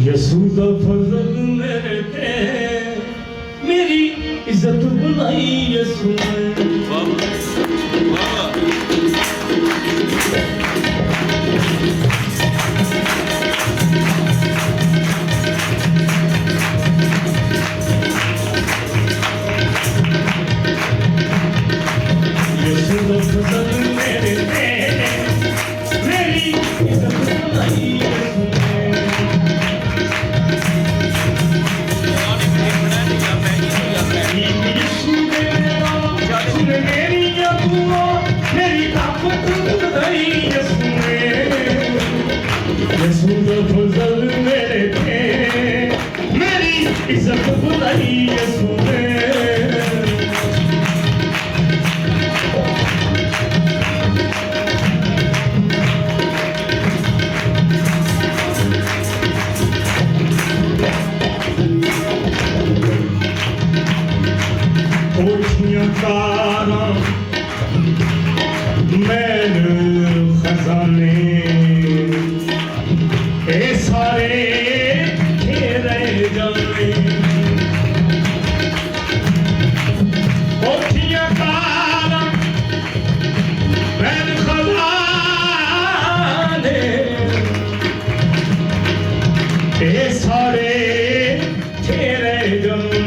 यसूदा फजल मेरे पे मेरी इज्जत बुलाई यसू यसूदा फजल मेरे पे मेरी इज्जत बुलाई यसू यसूदा फजल मेरे पे मेरी इज्जत बुलाई यसू कोठियां तारा मैंने खजाने ए सारे घेरे जाने कोठियां तारा मैंने खजाने ए सारे घेरे जाने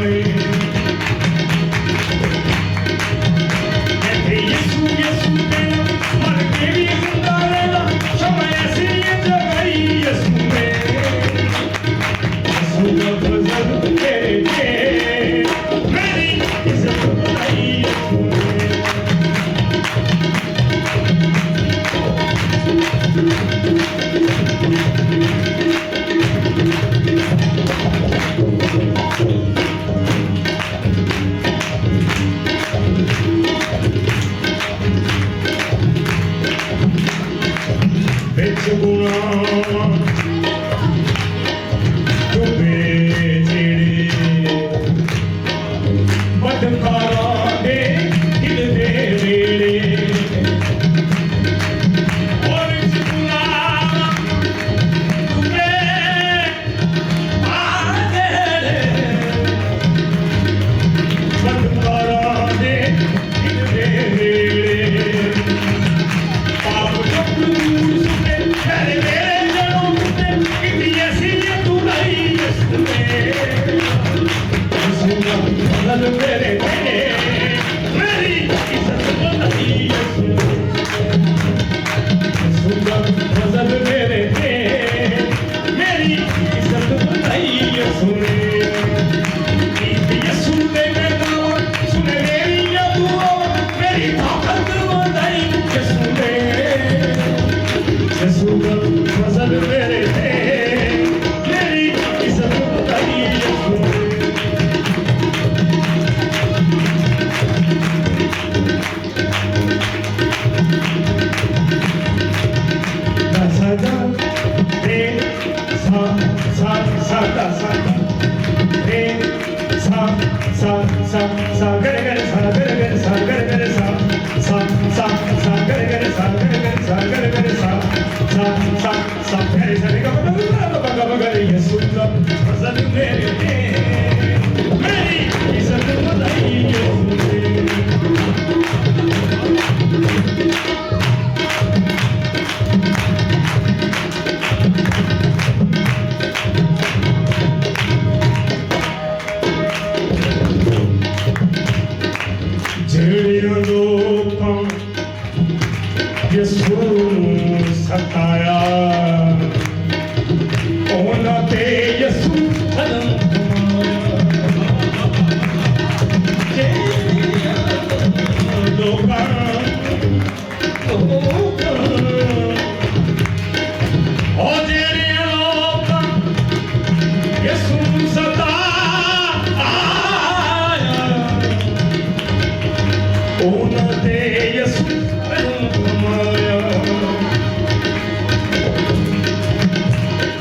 ਉਹਨਾਂ ਦੇ ਯਿਸੂ ਨੂੰ ਕਮਾਇਆ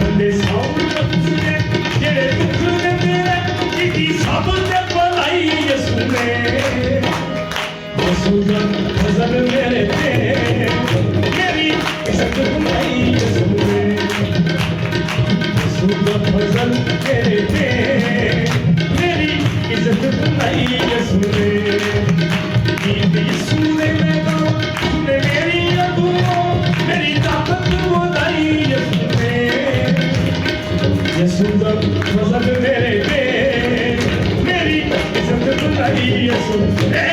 ਬੰਦੇ ਸਭ ਬੱਚੇ ਜਿਹੜੇ ਦੁੱਖ ਦੇ ਮੇਰੇ ਕੀਤੀ ਸਭ ਤੇ ਭਲਾਈ ਯਿਸੂ ਨੇ ਯਿਸੂ ਦਾ ਫਜ਼ਲ ਮੇਰੇ ਤੇ ਮੇਰੀ ਇੱਜ਼ਤ ਬਣਾਈ ਯਿਸੂ ਨੇ ਯਿਸੂ ਦਾ ਫਜ਼ਲ ਮੇਰੇ ਤੇ ਮੇਰੀ ਇੱਜ਼ਤ ਬਣਾਈ ਯਿਸੂ ਨੇ ਯਿਸੂ ਨੇ ਮੈਨੂੰ ਨੇ ਮੇਰੀ ਅਗਵਾਈ ਮੇਰੀ ਤਾਕਤ ਵਧਾਈ ਯਿਸੂ ਨੇ ਯਿਸੂ ਦਾ ਫਜ਼ਲ ਮੇਰੇ ਤੇ ਮੇਰੀ ਇੱਜ਼ਤ ਬਣਾਈ ਯਿਸੂ ਨੇ